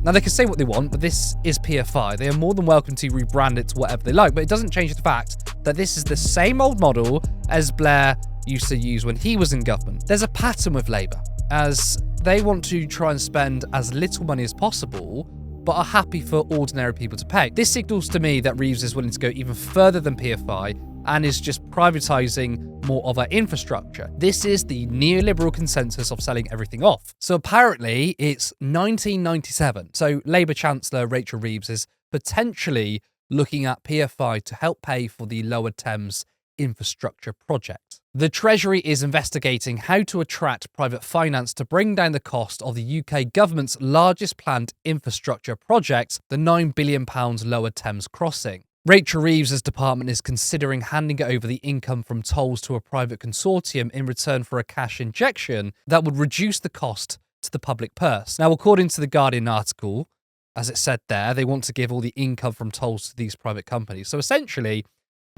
Now, they can say what they want, but this is PFI. They are more than welcome to rebrand it to whatever they like, but it doesn't change the fact that this is the same old model as Blair used to use when he was in government. There's a pattern with Labour, as they want to try and spend as little money as possible, but are happy for ordinary people to pay. This signals to me that Reeves is willing to go even further than PFI and is just privatising more of our infrastructure. This is the neoliberal consensus of selling everything off. So apparently it's 1997. So Labour Chancellor Rachel Reeves is potentially looking at PFI to help pay for the Lower Thames infrastructure project. The Treasury is investigating how to attract private finance to bring down the cost of the UK government's largest planned infrastructure project, the £9 billion Lower Thames crossing. Rachel Reeves' department is considering handing over the income from tolls to a private consortium in return for a cash injection that would reduce the cost to the public purse. Now, according to the Guardian article, as it said there, they want to give all the income from tolls to these private companies. So essentially,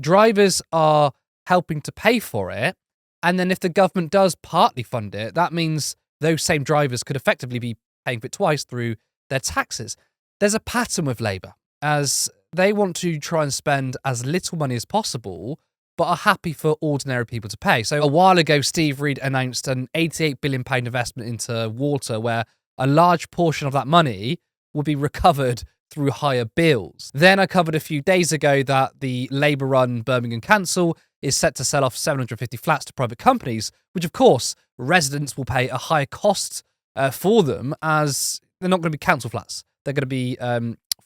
drivers are helping to pay for it, and then if the government does partly fund it, that means those same drivers could effectively be paying for it twice through their taxes. There's a pattern with Labour, as they want to try and spend as little money as possible, but are happy for ordinary people to pay. So a while ago, Steve Reed announced an £88 billion investment into water, where a large portion of that money would be recovered through higher bills. Then I covered a few days ago that the Labour-run Birmingham Council is set to sell off 750 flats to private companies, which of course residents will pay a higher cost for them, as they're not going to be council flats. They're going to be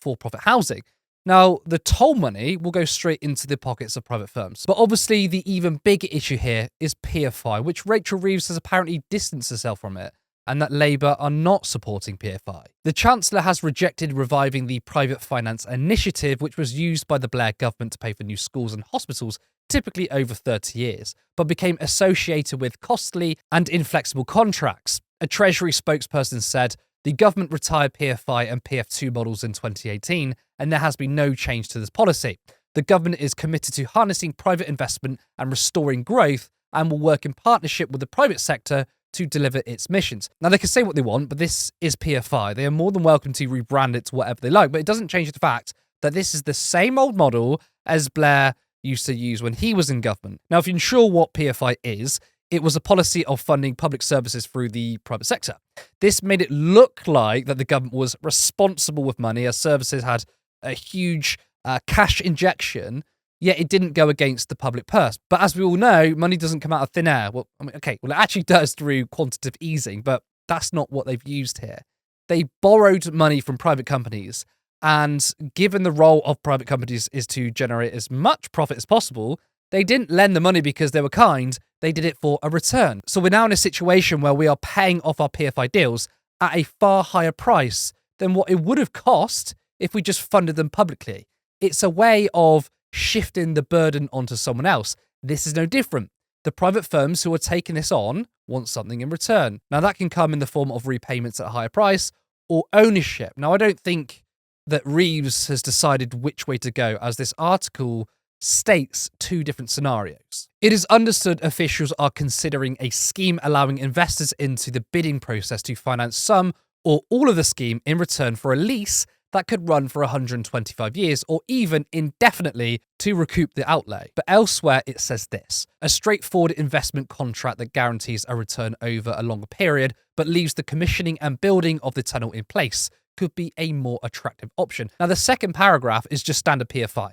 for-profit housing. Now, the toll money will go straight into the pockets of private firms. But obviously, the even bigger issue here is PFI, which Rachel Reeves has apparently distanced herself from it, and that Labour are not supporting PFI. The Chancellor has rejected reviving the private finance initiative, which was used by the Blair government to pay for new schools and hospitals, typically over 30 years, but became associated with costly and inflexible contracts. A Treasury spokesperson said, "The government retired PFI and PF2 models in 2018, and there has been no change to this policy. The government is committed to harnessing private investment and restoring growth, and will work in partnership with the private sector to deliver its missions." Now, they can say what they want, but this is PFI. They are more than welcome to rebrand it to whatever they like, but it doesn't change the fact that this is the same old model as Blair used to use when he was in government. Now, if you're unsure what PFI is, it was a policy of funding public services through the private sector. This made it look like that the government was responsible with money, as services had a huge cash injection, yet it didn't go against the public purse. But as we all know, money doesn't come out of thin air. Well, it actually does through quantitative easing, but that's not what they've used here. They borrowed money from private companies, and given the role of private companies is to generate as much profit as possible, they didn't lend the money because they were kind, they did it for a return. So we're now in a situation where we are paying off our PFI deals at a far higher price than what it would have cost if we just funded them publicly. It's a way of shifting the burden onto someone else. This is no different. The private firms who are taking this on want something in return. Now, that can come in the form of repayments at a higher price or ownership. Now, I don't think that Reeves has decided which way to go, as this article states two different scenarios. It is understood officials are considering a scheme allowing investors into the bidding process to finance some or all of the scheme in return for a lease that could run for 125 years or even indefinitely to recoup the outlay. But elsewhere it says this: a straightforward investment contract that guarantees a return over a longer period but leaves the commissioning and building of the tunnel in place could be a more attractive option. Now, the second paragraph is just standard PFI.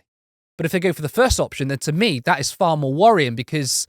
But if they go for the first option, then to me, that is far more worrying, because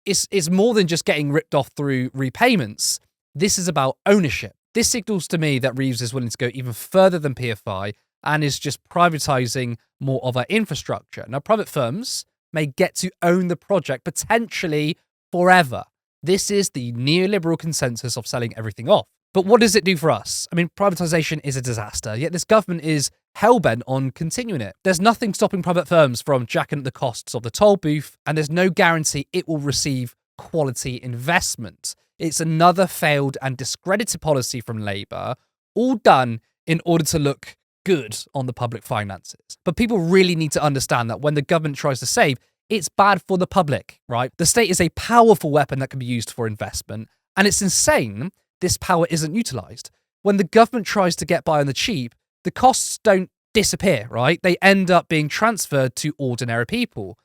it's more than just getting ripped off through repayments. This is about ownership. This signals to me that Reeves is willing to go even further than PFI and is just privatising more of our infrastructure. Now, private firms may get to own the project potentially forever. This is the neoliberal consensus of selling everything off. But what does it do for us? I mean, privatisation is a disaster, yet this government is hell-bent on continuing it. There's nothing stopping private firms from jacking up the costs of the toll booth, and there's no guarantee it will receive quality investment. It's another failed and discredited policy from Labour, all done in order to look good on the public finances. But people really need to understand that when the government tries to save, it's bad for the public, right? The state is a powerful weapon that can be used for investment, and it's insane this power isn't utilised. when the government tries to get by on the cheap, the costs don't disappear, right? They end up being transferred to ordinary people.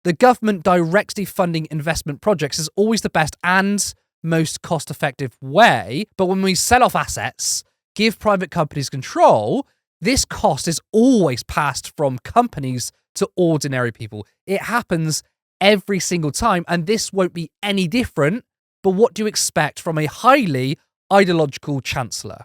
The government directly funding investment projects is always the best and most cost-effective way. But when we sell off assets, give private companies control, this cost is always passed from companies to ordinary people. It happens every single time, and this won't be any different. But what do you expect from a highly ideological chancellor?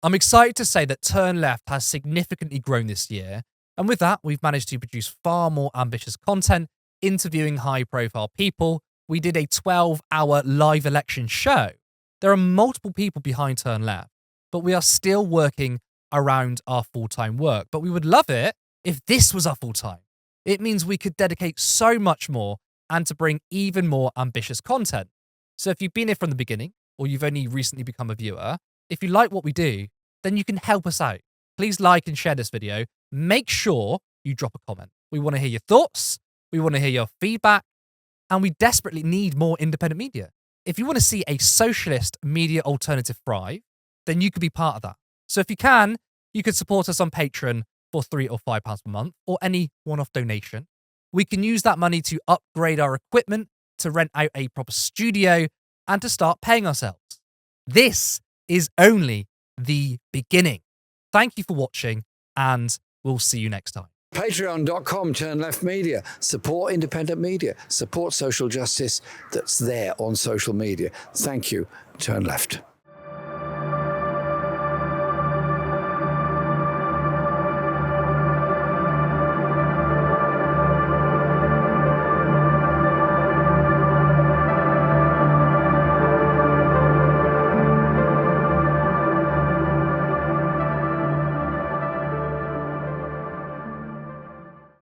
I'm excited to say that Turn Left has significantly grown this year, and with that, we've managed to produce far more ambitious content, interviewing high-profile people. We did a 12-hour live election show. There are multiple people behind Turn Left, but we are still working around our full-time work. But we would love it if this was our full-time. It means we could dedicate so much more and to bring even more ambitious content. So if you've been here from the beginning, or you've only recently become a viewer, if you like what we do, then you can help us out. Please like and share this video. Make sure you drop a comment. We want to hear your thoughts. We want to hear your feedback. And we desperately need more independent media. If you want to see a socialist media alternative thrive, then you could be part of that. So if you can support us on Patreon for £3 or £5 per month, or any one-off donation. We can use that money to upgrade our equipment, to rent out a proper studio, and to start paying ourselves. This is only the beginning. Thank you for watching, and we'll see you next time. Patreon.com, Turn Left Media. Support independent media. Support social justice that's there on social media. Thank you, Turn Left.